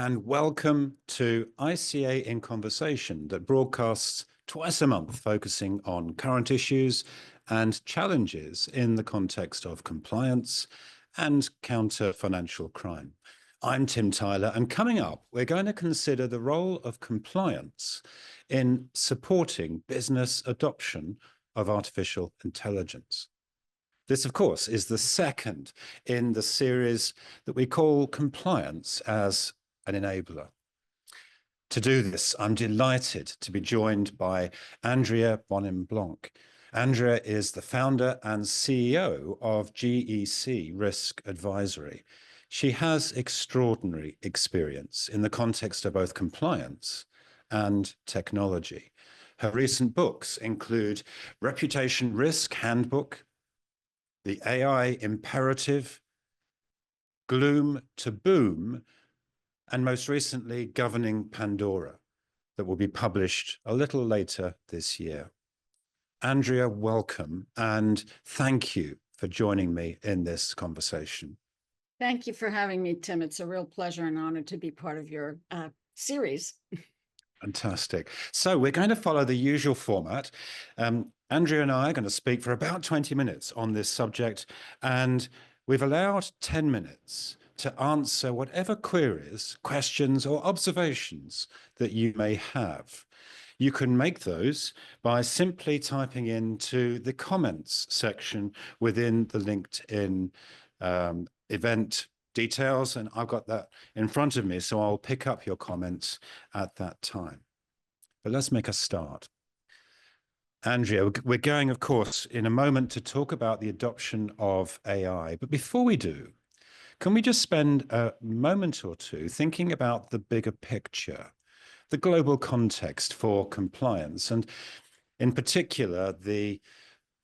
and welcome to ICA in Conversation that broadcasts twice a month, focusing on current issues and challenges in the context of compliance and counter financial crime. I'm Tim Tyler, and coming up, we're going to consider the role of compliance in supporting business adoption of artificial intelligence. This, of course, is the second in the series that we call Compliance as an Enabler. To do this, I'm delighted to be joined by Andrea Bonime-Blanc. Andrea is the founder and CEO of GEC Risk Advisory. She has extraordinary experience in the context of both compliance and technology. Her recent books include Reputation Risk Handbook, The AI Imperative, Gloom to Boom, and most recently, Governing Pandora, that will be published a little later this year. Andrea, welcome, and thank you for joining me in this conversation. Thank you for having me, Tim. It's a real pleasure and honor to be part of your series. Fantastic. So we're going to follow the usual format. Andrea and I are going to speak for about 20 minutes on this subject, and we've allowed 10 minutes to answer whatever queries, questions, or observations that you may have. You can make those by simply typing into the comments section within the LinkedIn event details, and I've got that in front of me, so I'll pick up your comments at that time. But let's make a start. Andrea, we're going, of course, in a moment to talk about the adoption of AI. But before we do, can we just spend a moment or two thinking about the bigger picture, the global context for compliance, and in particular, the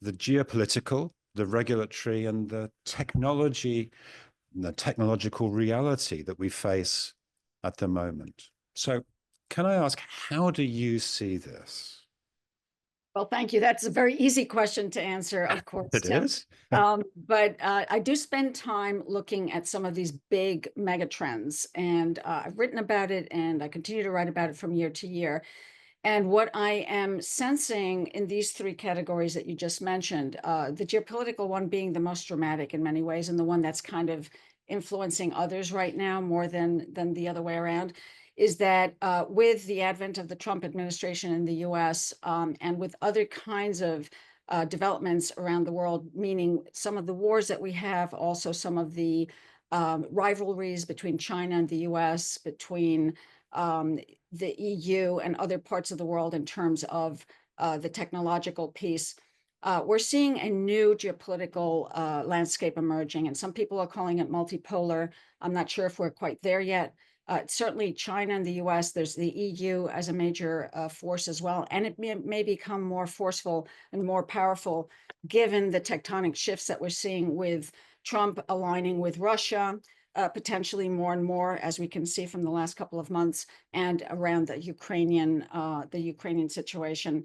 geopolitical, the regulatory, and the technological reality that we face at the moment. So can I ask, how do you see this? Well, thank you. That's a very easy question to answer, of course. It is. But I do spend time looking at some of these big mega trends, and I've written about it, and I continue to write about it from year to year. And what I am sensing in these three categories that you just mentioned, the geopolitical one being the most dramatic in many ways, and the one that's kind of influencing others right now more than the other way around, is that with the advent of the Trump administration in the US and with other kinds of developments around the world, meaning some of the wars that we have, also some of the rivalries between China and the US, between the EU and other parts of the world in terms of the technological piece, we're seeing a new geopolitical landscape emerging, and some people are calling it multipolar. I'm not sure if we're quite there yet. Certainly China and the US, there's the EU as a major force as well, and it may become more forceful and more powerful given the tectonic shifts that we're seeing with Trump aligning with Russia, potentially more and more, as we can see from the last couple of months, and around the Ukrainian situation.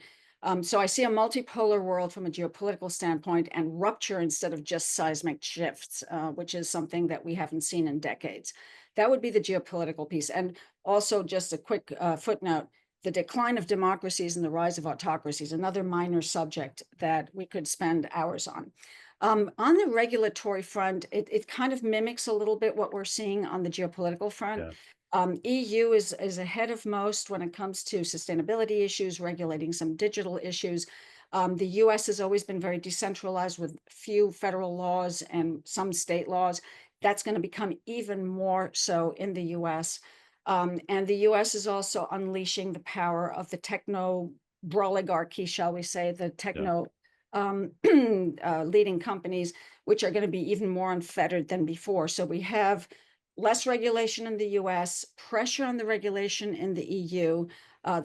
So I see a multipolar world from a geopolitical standpoint, and rupture instead of just seismic shifts, which is something that we haven't seen in decades. That would be the geopolitical piece. And also just a quick footnote, the decline of democracies and the rise of autocracies, another minor subject that we could spend hours on. On the regulatory front, it kind of mimics a little bit what we're seeing on the geopolitical front. Yeah. EU is ahead of most when it comes to sustainability issues, regulating some digital issues. The US has always been very decentralized with few federal laws and some state laws. That's going to become even more so in the US. And the US is also unleashing the power of the techno oligarchy, shall we say, the techno leading companies, which are going to be even more unfettered than before. So we have less regulation in the US, pressure on the regulation in the EU.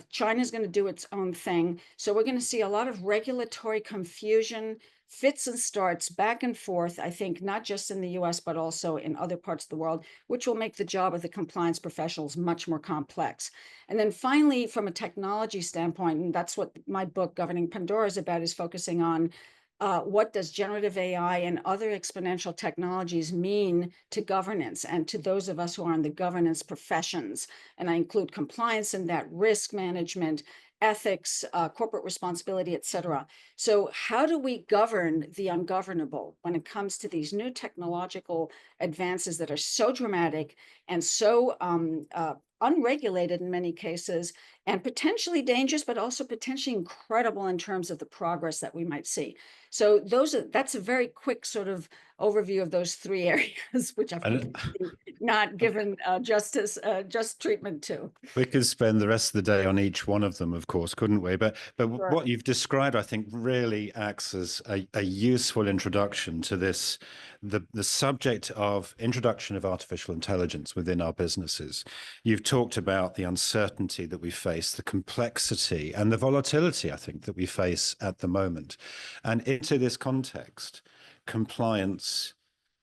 China is going to do its own thing. So we're going to see a lot of regulatory confusion, fits and starts back and forth, I think, not just in the US, but also in other parts of the world, which will make the job of the compliance professionals much more complex. And then finally, from a technology standpoint, and that's what my book, Governing Pandora, is about, is focusing on what does generative AI and other exponential technologies mean to governance and to those of us who are in the governance professions? And I include compliance in that, risk management, ethics, corporate responsibility, et cetera. So how do we govern the ungovernable when it comes to these new technological advances that are so dramatic and so unregulated in many cases, and potentially dangerous, but also potentially incredible in terms of the progress that we might see? So that's a very quick sort of overview of those three areas, which I've not given just treatment to. We could spend the rest of the day on each one of them, of course, couldn't we? But Sure. what you've described, I think, really acts as a useful introduction to this, the subject of introduction of artificial intelligence within our businesses. You've talked about the uncertainty that we face, the complexity and the volatility, I think, that we face at the moment. And into this context, compliance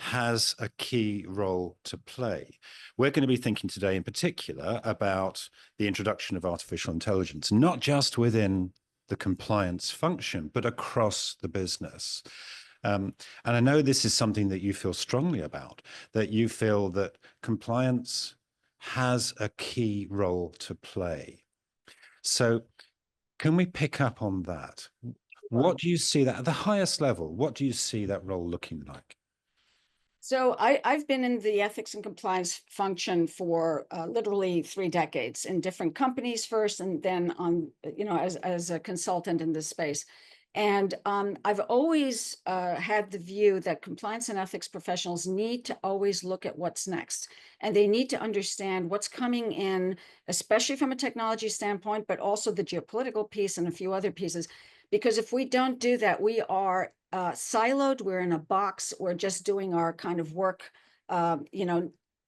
has a key role to play. We're going to be thinking today in particular about the introduction of artificial intelligence, not just within the compliance function, but across the business. And I know this is something that you feel strongly about, that you feel that compliance has a key role to play. So can we pick up on that? What do you see that at the highest level? What do you see that role looking like? So I've been in the ethics and compliance function for literally 3 decades in different companies first, and then as a consultant in this space. And I've always had the view that compliance and ethics professionals need to always look at what's next. And they need to understand what's coming in, especially from a technology standpoint, but also the geopolitical piece and a few other pieces. Because if we don't do that, we are siloed, we're in a box, we're just doing our kind of work, not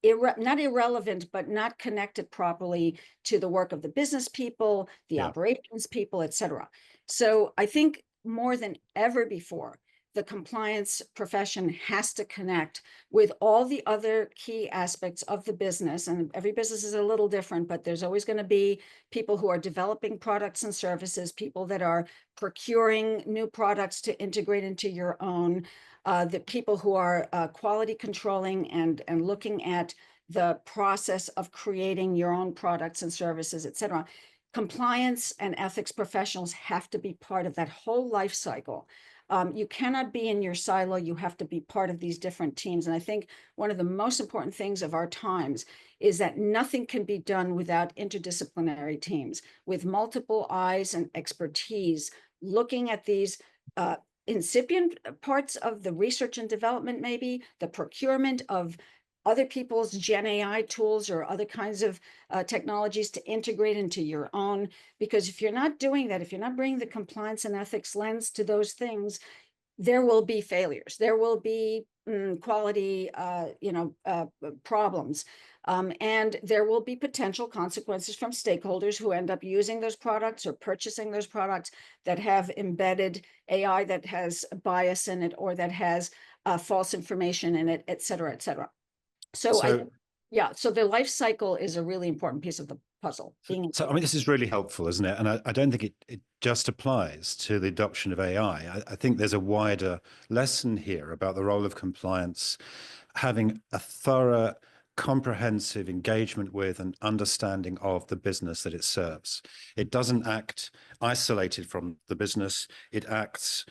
irrelevant, but not connected properly to the work of the business people, the operations people, et cetera. So I think more than ever before, the compliance profession has to connect with all the other key aspects of the business. And every business is a little different, but there's always going to be people who are developing products and services, people that are procuring new products to integrate into your own, the people who are quality controlling and looking at the process of creating your own products and services, et cetera. Compliance and ethics professionals have to be part of that whole life cycle. You cannot be in your silo. You have to be part of these different teams. And I think one of the most important things of our times is that nothing can be done without interdisciplinary teams with multiple eyes and expertise, looking at these incipient parts of the research and development, maybe the procurement of other people's Gen AI tools or other kinds of technologies to integrate into your own. Because if you're not doing that, if you're not bringing the compliance and ethics lens to those things, there will be failures. There will be quality, problems. And there will be potential consequences from stakeholders who end up using those products or purchasing those products that have embedded AI that has bias in it or that has false information in it, et cetera, et cetera. So the life cycle is a really important piece of the puzzle. So, I mean, this is really helpful, isn't it? And I don't think it just applies to the adoption of AI. I think there's a wider lesson here about the role of compliance, having a thorough, comprehensive engagement with and understanding of the business that it serves. It doesn't act isolated from the business. It acts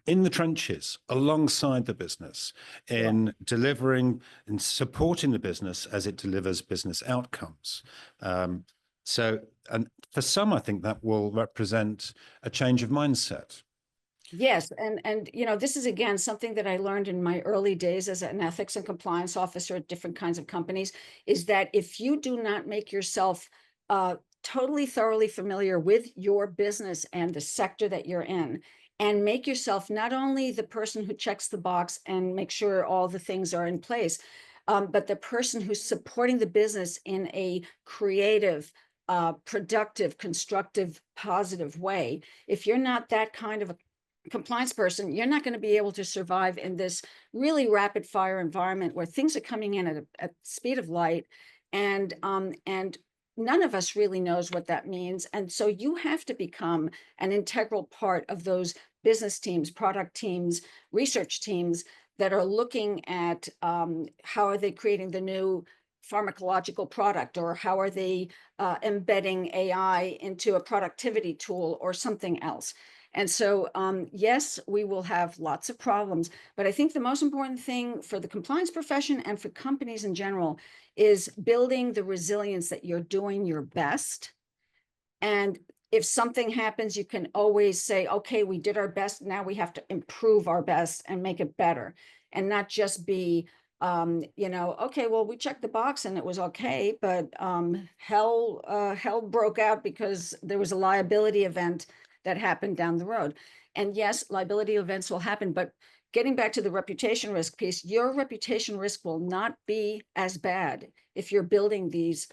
in the trenches alongside the business in delivering and supporting the business as it delivers business outcomes. And for some, I think that will represent a change of mindset. Yes, and this is again something that I learned in my early days as an ethics and compliance officer at different kinds of companies, is that if you do not make yourself totally thoroughly familiar with your business and the sector that you're in, and make yourself not only the person who checks the box and make sure all the things are in place, but the person who's supporting the business in a creative, productive, constructive, positive way. If you're not that kind of a compliance person, you're not going to be able to survive in this really rapid fire environment where things are coming in at the speed of light, and none of us really knows what that means. And so you have to become an integral part of those business teams, product teams, research teams that are looking at how are they creating the new pharmacological product, or how are they embedding AI into a productivity tool or something else. And so, yes, we will have lots of problems, but I think the most important thing for the compliance profession and for companies in general is building the resilience that you're doing your best. And if something happens, you can always say, okay, we did our best. Now we have to improve our best and make it better, and not just be, okay, well, we checked the box and it was okay, but hell broke out because there was a liability event that happened down the road. And yes, liability events will happen, but getting back to the reputation risk piece, your reputation risk will not be as bad if you're building these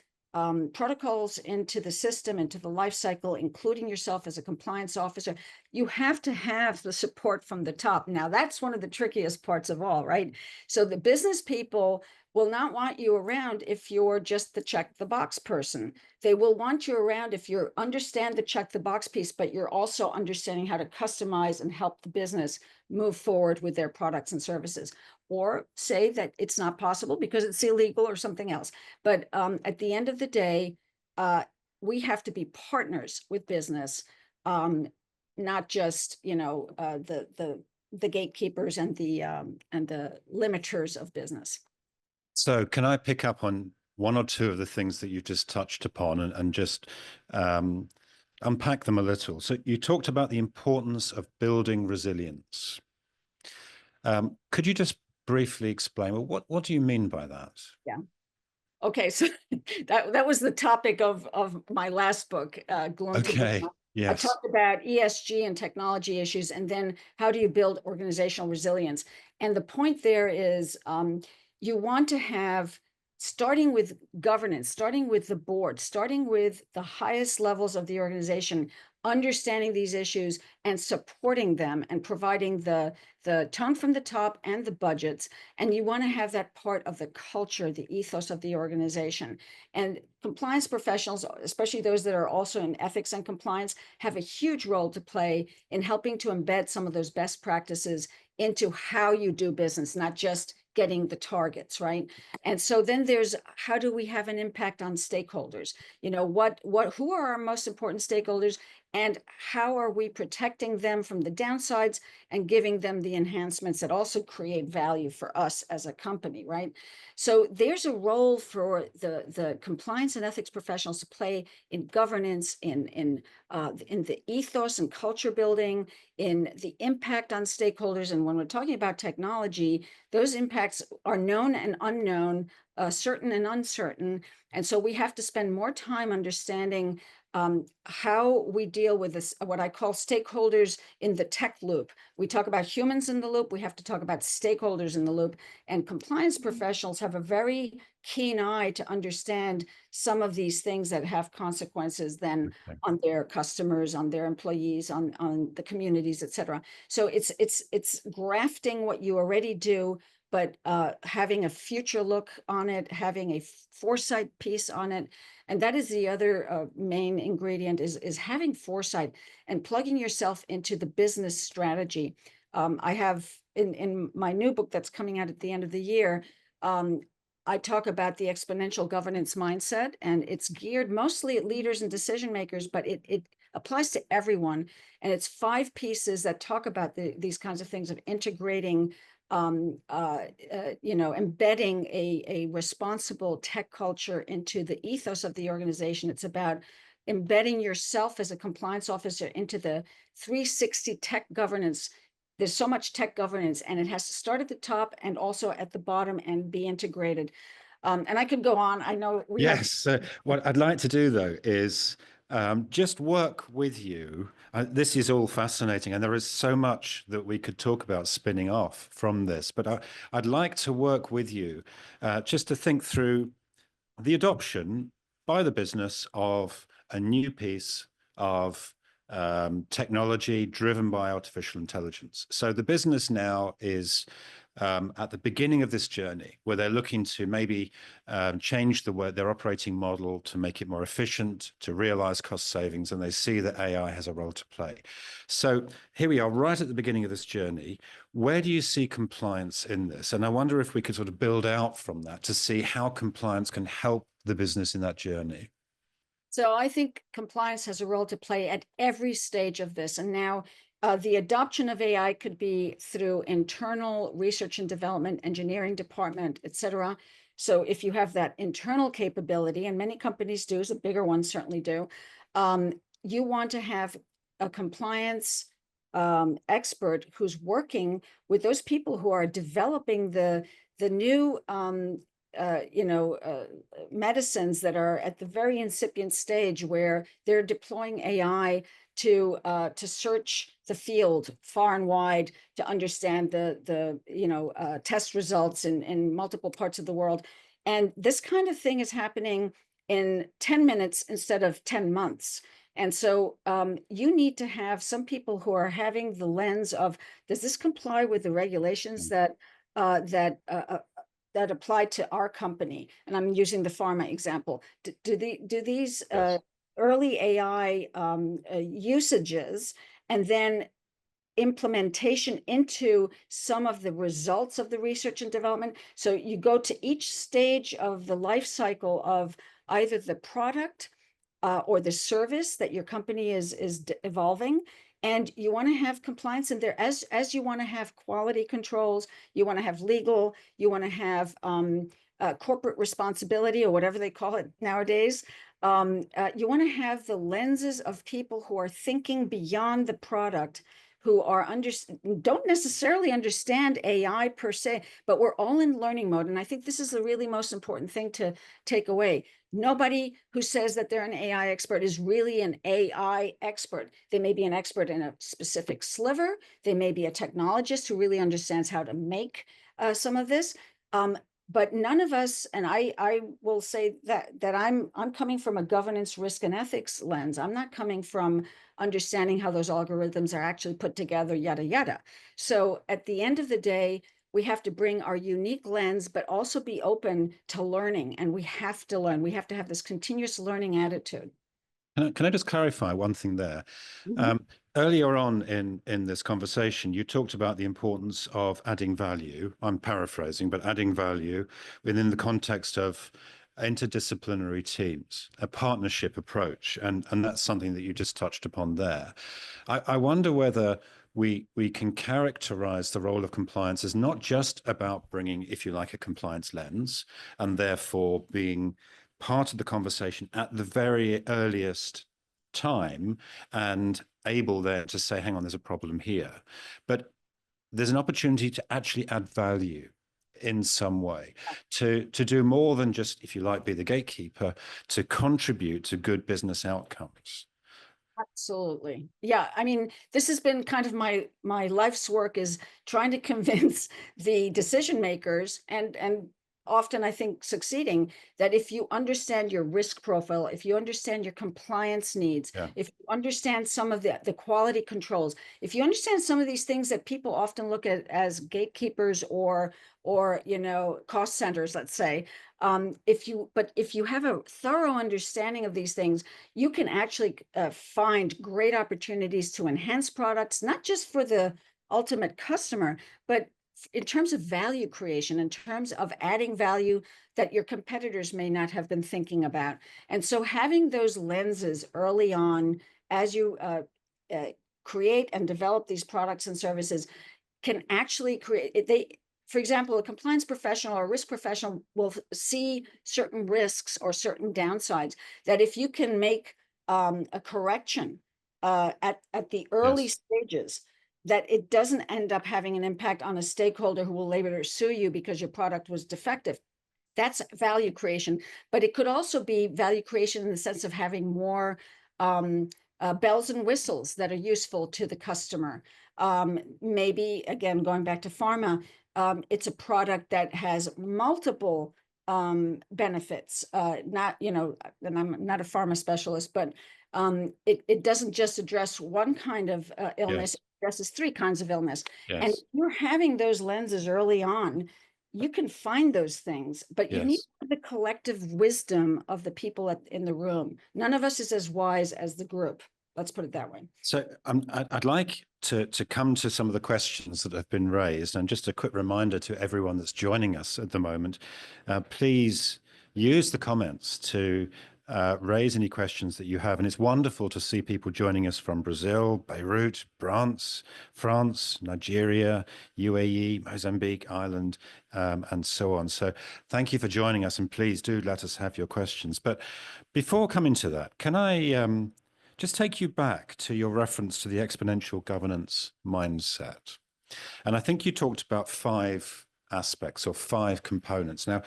protocols into the system, into the life cycle, including yourself as a compliance officer. You have to have the support from the top. Now, that's one of the trickiest parts of all, right? So the business people will not want you around if you're just the check the box person. They will want you around if you understand the check the box piece, but you're also understanding how to customize and help the business move forward with their products and services, or say that it's not possible because it's illegal or something else. But at the end of the day, we have to be partners with business, not just the gatekeepers and the limiters of business. So can I pick up on one or two of the things that you just touched upon and just unpack them a little? So you talked about the importance of building resilience. Could you just briefly explain, well, what do you mean by that? Yeah. Okay, so that was the topic of my last book, Gloom to Okay. Bloom. Yes. I talked about ESG and technology issues, and then how do you build organizational resilience? And the point there is you want to have, starting with governance, starting with the board, starting with the highest levels of the organization, understanding these issues and supporting them and providing the tone from the top and the budgets. And you want to have that part of the culture, the ethos of the organization. And compliance professionals, especially those that are also in ethics and compliance, have a huge role to play in helping to embed some of those best practices into how you do business, not just getting the targets, right? And so then there's, how do we have an impact on stakeholders? Who are our most important stakeholders, and how are we protecting them from the downsides and giving them the enhancements that also create value for us as a company, right? So there's a role for the compliance and ethics professionals to play in governance, in the ethos and culture building, in the impact on stakeholders. And when we're talking about technology, those impacts are known and unknown, certain and uncertain. And so we have to spend more time understanding how we deal with this, what I call stakeholders in the tech loop. We talk about humans in the loop. We have to talk about stakeholders in the loop. And compliance professionals have a very keen eye to understand some of these things that have consequences then on their customers, on their employees, on the communities, et cetera. So it's grafting what you already do, but having a future look on it, having a foresight piece on it. And that is the other main ingredient, is having foresight and plugging yourself into the business strategy. I have in my new book that's coming out at the end of the year, I talk about the exponential governance mindset, and it's geared mostly at leaders and decision makers, but it applies to everyone. And it's 5 pieces that talk about these kinds of things, of integrating, embedding a responsible tech culture into the ethos of the organization. It's about embedding yourself as a compliance officer into the 360 tech governance. There's so much tech governance, and it has to start at the top and also at the bottom and be integrated. And I could go on. I know we have. Yes. What I'd like to do, though, is just work with you. This is all fascinating, and there is so much that we could talk about spinning off from this. But I'd like to work with you just to think through the adoption by the business of a new piece of technology driven by artificial intelligence. So the business now is at the beginning of this journey, where they're looking to maybe change their operating model to make it more efficient, to realize cost savings, and they see that AI has a role to play. So here we are right at the beginning of this journey. Where do you see compliance in this? And I wonder if we could sort of build out from that to see how compliance can help the business in that journey. So I think compliance has a role to play at every stage of this. And now the adoption of AI could be through internal research and development, engineering department, et cetera. So if you have that internal capability, and many companies do, the bigger ones certainly do, you want to have a compliance expert who's working with those people who are developing the new medicines that are at the very incipient stage where they're deploying AI to search the field far and wide to understand the test results in multiple parts of the world. And this kind of thing is happening in 10 minutes instead of 10 months. And so you need to have some people who are having the lens of, does this comply with the regulations that apply to our company? And I'm using the pharma example. Do these early AI usages and then implementation into some of the results of the research and development? So you go to each stage of the life cycle of either the product or the service that your company is evolving. And you want to have compliance in there as you want to have quality controls, you want to have legal, you want to have corporate responsibility, or whatever they call it nowadays. You want to have the lenses of people who are thinking beyond the product, who are don't necessarily understand AI per se, but we're all in learning mode. And I think this is the really most important thing to take away. Nobody who says that they're an AI expert is really an AI expert. They may be an expert in a specific sliver. They may be a technologist who really understands how to make some of this. But none of us, and I will say that I'm coming from a governance, risk, and ethics lens. I'm not coming from understanding how those algorithms are actually put together, yada, yada. So at the end of the day, we have to bring our unique lens, but also be open to learning. And we have to learn. We have to have this continuous learning attitude. Can I just clarify one thing there? Mm-hmm. Earlier on in this conversation, you talked about the importance of adding value. I'm paraphrasing, but adding value within the context of interdisciplinary teams, a partnership approach. And that's something that you just touched upon there. I wonder whether we can characterize the role of compliance as not just about bringing, if you like, a compliance lens, and therefore being part of the conversation at the very earliest time and able there to say, hang on, there's a problem here. But there's an opportunity to actually add value in some way, to do more than just, if you like, be the gatekeeper, to contribute to good business outcomes. Absolutely. Yeah. I mean, this has been kind of my life's work, is trying to convince the decision makers, and often I think succeeding, that if you understand your risk profile, if you understand your compliance needs, if you understand some of the quality controls, if you understand some of these things that people often look at as gatekeepers or cost centers, let's say, if you have a thorough understanding of these things, you can actually find great opportunities to enhance products, not just for the ultimate customer, but in terms of value creation, in terms of adding value that your competitors may not have been thinking about. And so having those lenses early on as you create and develop these products and services can actually create, for example, a compliance professional or a risk professional will see certain risks or certain downsides that if you can make a correction at the early stages, that it doesn't end up having an impact on a stakeholder who will later sue you because your product was defective. That's value creation. But it could also be value creation in the sense of having more bells and whistles that are useful to the customer. Maybe, again, going back to pharma, it's a product that has multiple benefits. Not, and I'm not a pharma specialist, but it doesn't just address one kind of illness. addresses 3 kinds of illness. And Yes. if you're having those lenses early on, you can find those things, but you need Yes. the collective wisdom of the people in the room. None of us is as wise as the group. Let's put it that way. So I'd like to come to some of the questions that have been raised, and just a quick reminder to everyone that's joining us at the moment, please use the comments to raise any questions that you have. And it's wonderful to see people joining us from Brazil, Beirut, France, Nigeria, UAE, Mozambique, Ireland, and so on. So thank you for joining us, and please do let us have your questions. But before coming to that, can I just take you back to your reference to the exponential governance mindset? And I think you talked about 5 aspects or 5 components. Now,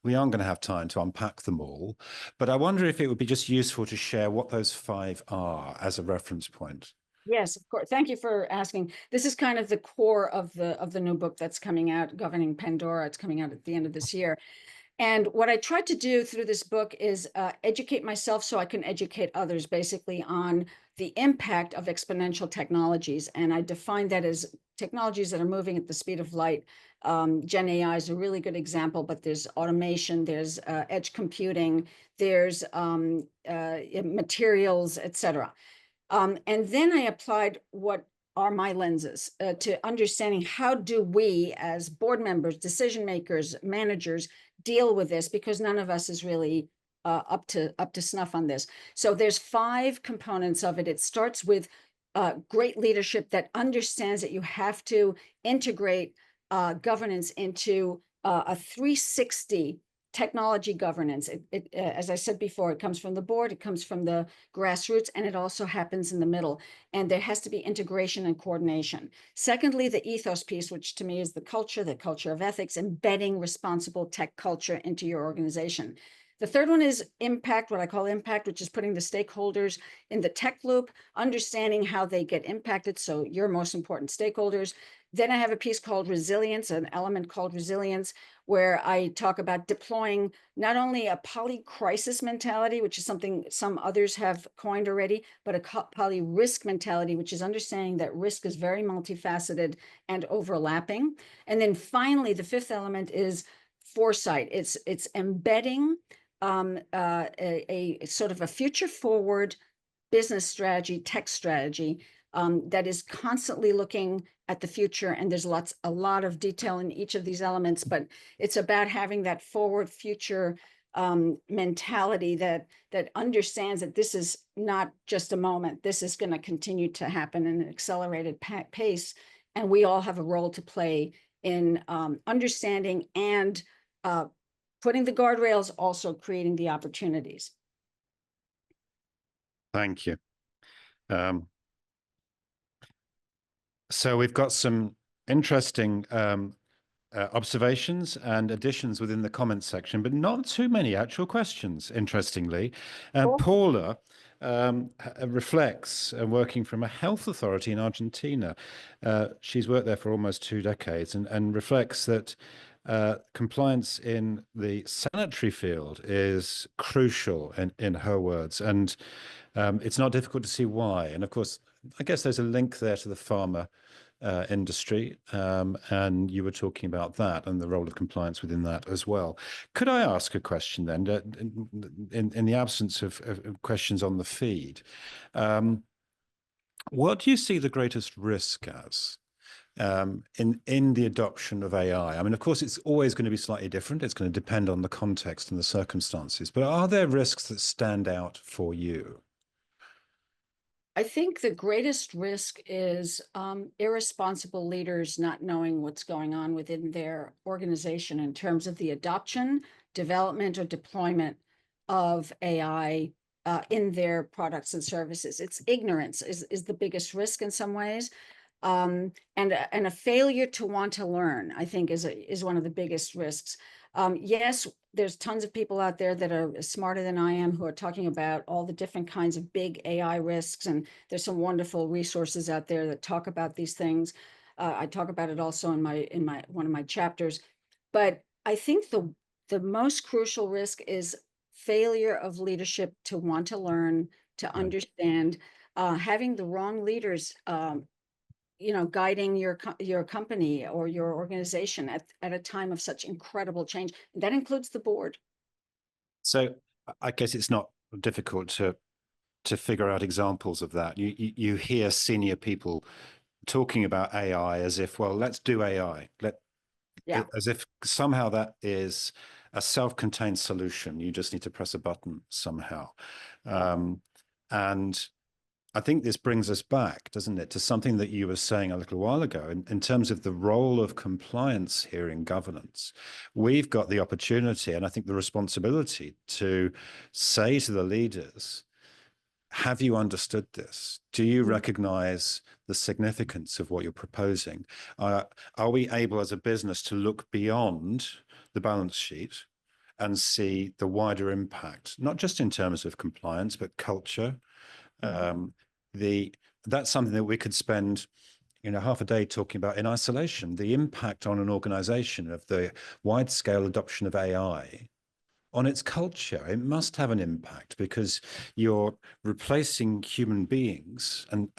we aren't going to have time to unpack them all, but I wonder if it would be just useful to share what those 5 are as a reference point. Yes, of course. Thank you for asking. This is kind of the core of the new book that's coming out, Governing Pandora. It's coming out at the end of this year. And what I tried to do through this book is educate myself so I can educate others, basically on the impact of exponential technologies. And I define that as technologies that are moving at the speed of light. Gen AI is a really good example, but there's automation, there's edge computing, there's materials, et cetera. And then I applied what are my lenses to understanding how do we as board members, decision makers, managers deal with this, because none of us is really up to snuff on this. So there's 5 components of it. It starts with great leadership that understands that you have to integrate governance into a 360 technology governance. As I said before, it comes from the board, it comes from the grassroots, and it also happens in the middle. And there has to be integration and coordination. Secondly, the ethos piece, which to me is the culture of ethics, embedding responsible tech culture into your organization. The third one is impact, what I call impact, which is putting the stakeholders in the tech loop, understanding how they get impacted. So your most important stakeholders. Then I have a piece called resilience, an element called resilience, where I talk about deploying not only a poly-crisis mentality, which is something some others have coined already, but a poly-risk mentality, which is understanding that risk is very multifaceted and overlapping. And then finally, the 5th element is foresight. It's embedding a sort of a future forward business strategy, tech strategy that is constantly looking at the future. And there's a lot of detail in each of these elements, but it's about having that forward future mentality that understands that this is not just a moment. This is going to continue to happen in an accelerated pace. And we all have a role to play in understanding and putting the guardrails, also creating the opportunities. Thank you. So we've got some interesting observations and additions within the comments section, but not too many actual questions, interestingly. Paula reflects working from a health authority in Argentina. She's worked there for almost 2 decades and reflects that compliance in the sanitary field is crucial in her words. And it's not difficult to see why. And of course, I guess there's a link there to the pharma industry, and you were talking about that and the role of compliance within that as well. Could I ask a question then, in the absence of questions on the feed? What do you see the greatest risk as in the adoption of AI? I mean, of course, it's always going to be slightly different. It's going to depend on the context and the circumstances, but are there risks that stand out for you? I think the greatest risk is irresponsible leaders not knowing what's going on within their organization in terms of the adoption, development, or deployment of AI in their products and services. It's ignorance is the biggest risk in some ways. And a failure to want to learn, I think, is one of the biggest risks. Yes, there's tons of people out there that are smarter than I am who are talking about all the different kinds of big AI risks, and there's some wonderful resources out there that talk about these things. I talk about it also in one of my chapters. But I think the most crucial risk is failure of leadership to want to learn, to understand, having the wrong leaders guiding your company or your organization at a time of such incredible change. That includes the board. So I guess it's not difficult to figure out examples of that. You hear senior people talking about AI as if, well, let's do AI. As if somehow that is a self-contained solution. You just need to press a button somehow. And I think this brings us back, doesn't it, to something that you were saying a little while ago in terms of the role of compliance here in governance. We've got the opportunity, and I think the responsibility, to say to the leaders, have you understood this? Do you recognize the significance of what you're proposing? Are we able as a business to look beyond the balance sheet and see the wider impact, not just in terms of compliance, but culture? That's something that we could spend half a day talking about in isolation, the impact on an organization of the wide-scale adoption of AI on its culture. It must have an impact because you're replacing human beings and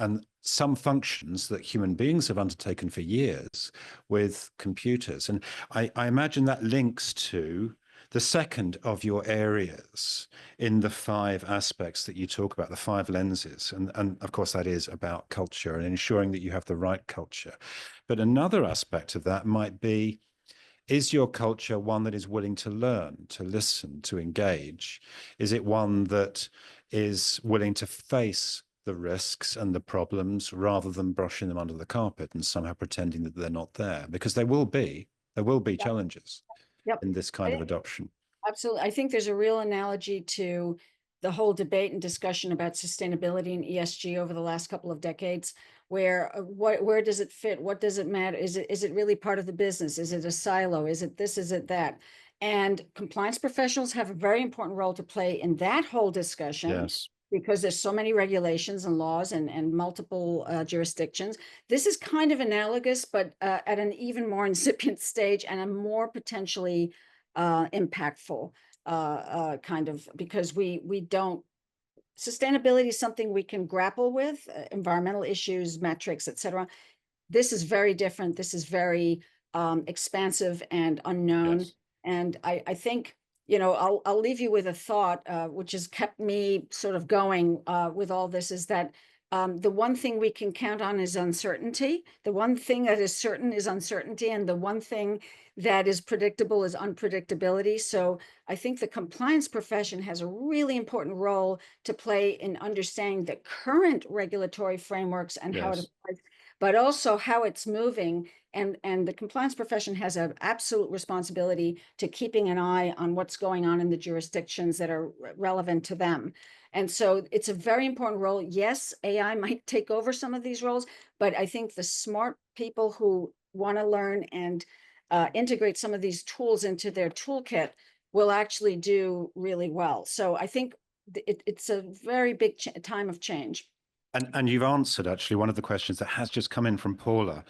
some functions that human beings have undertaken for years with computers. And I imagine that links to the second of your areas in the 5 aspects that you talk about, the 5 lenses. And of course, that is about culture and ensuring that you have the right culture. But another aspect of that might be, is your culture one that is willing to learn, to listen, to engage? Is it one that is willing to face the risks and the problems rather than brushing them under the carpet and somehow pretending that they're not there? Because there will be challenges in this kind of adoption. Absolutely. I think there's a real analogy to the whole debate and discussion about sustainability and ESG over the last couple of decades, where where does it fit? What does it matter? Is it really part of the business? Is it a silo? Is it this? Is it that? And compliance professionals have a very important role to play in that whole discussion. Yes. Because there's so many regulations and laws and multiple jurisdictions. This is kind of analogous, but at an even more incipient stage and a more potentially impactful kind of, because we don't, sustainability is something we can grapple with, environmental issues, metrics, etc. This is very different. This is very expansive and unknown. Yes. And I think, I'll leave you with a thought, which has kept me sort of going with all this, is that the one thing we can count on is uncertainty. The one thing that is certain is uncertainty. And the one thing that is predictable is unpredictability. So I think the compliance profession has a really important role to play in understanding the current regulatory frameworks and how it applies, but also how it's moving. And the compliance profession has an absolute responsibility to keeping an eye on what's going on in the jurisdictions that are relevant to them. And so it's a very important role. Yes, AI might take over some of these roles, but I think the smart people who want to learn and integrate some of these tools into their toolkit will actually do really well. So I think it's a very big time of change. And you've answered actually one of the questions that has just come in from Paula,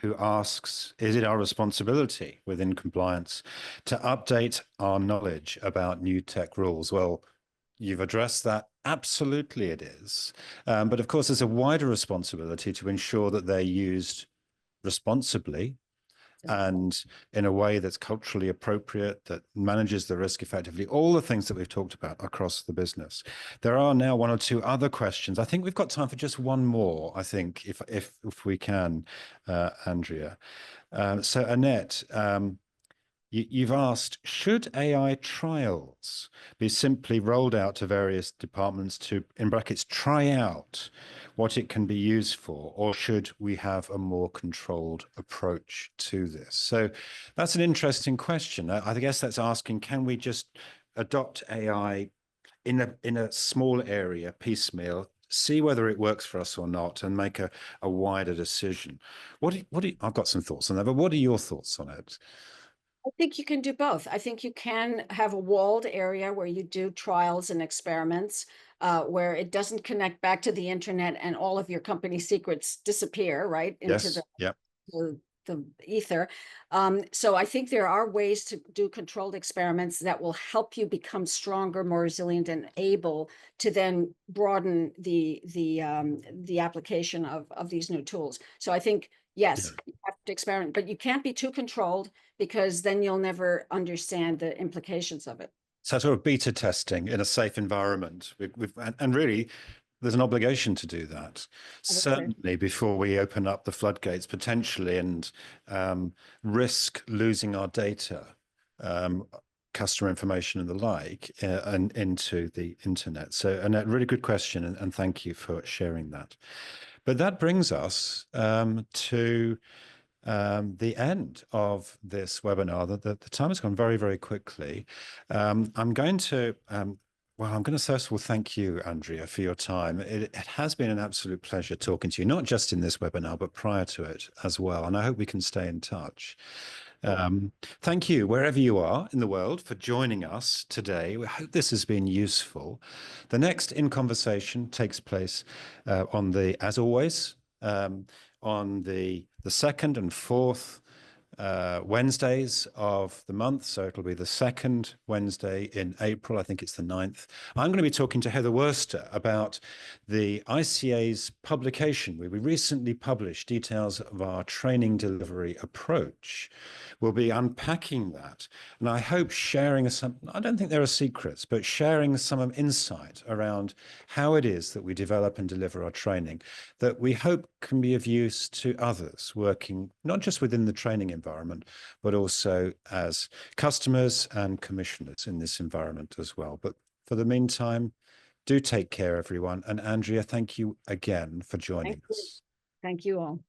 who asks, is it our responsibility within compliance to update our knowledge about new tech rules? Well, you've addressed that. Absolutely it is. But of course, there's a wider responsibility to ensure that they're used responsibly and in a way that's culturally appropriate, that manages the risk effectively, all the things that we've talked about across the business. There are now 1 or 2 other questions. I think we've got time for just one more, I think, if we can, Andrea. So Annette, you've asked, should AI trials be simply rolled out to various departments to, in brackets, try out what it can be used for, or should we have a more controlled approach to this? So that's an interesting question. I guess that's asking, can we just adopt AI in a small area, piecemeal, see whether it works for us or not, and make a wider decision? I've got some thoughts on that, but what are your thoughts on it? I think you can do both. I think you can have a walled area where you do trials and experiments, where it doesn't connect back to the internet and all of your company secrets disappear, right? Into Yes. the the ether. So I think there are ways to do controlled experiments that will help you become stronger, more resilient, and able to then broaden the application of these new tools. So I think, yes, Yeah. you have to experiment, but you can't be too controlled, because then you'll never understand the implications of it. So sort of beta testing in a safe environment. And really, there's an obligation to do that, certainly before we open up the floodgates potentially and risk losing our data, customer information and the like, and into the internet. So, and a really good question, and thank you for sharing that. But that brings us to the end of this webinar. The time has gone very, very quickly. I'm going to first of all thank you, Andrea, for your time. It has been an absolute pleasure talking to you, not just in this webinar, but prior to it as well. And I hope we can stay in touch. Thank you, wherever you are in the world, for joining us today. We hope this has been useful. The next In Conversation takes place as always, on the second and fourth Wednesdays of the month. So it'll be the second Wednesday in April. I think it's the 9th. I'm going to be talking to Heather Worster about the ICA's publication. We recently published details of our training delivery approach. We'll be unpacking that. And I hope sharing some, I don't think there are secrets, but sharing some insight around how it is that we develop and deliver our training that we hope can be of use to others working not just within the training environment, but also as customers and commissioners in this environment as well. But for the meantime, do take care, everyone. And Andrea, thank you again for joining us. Thank you all.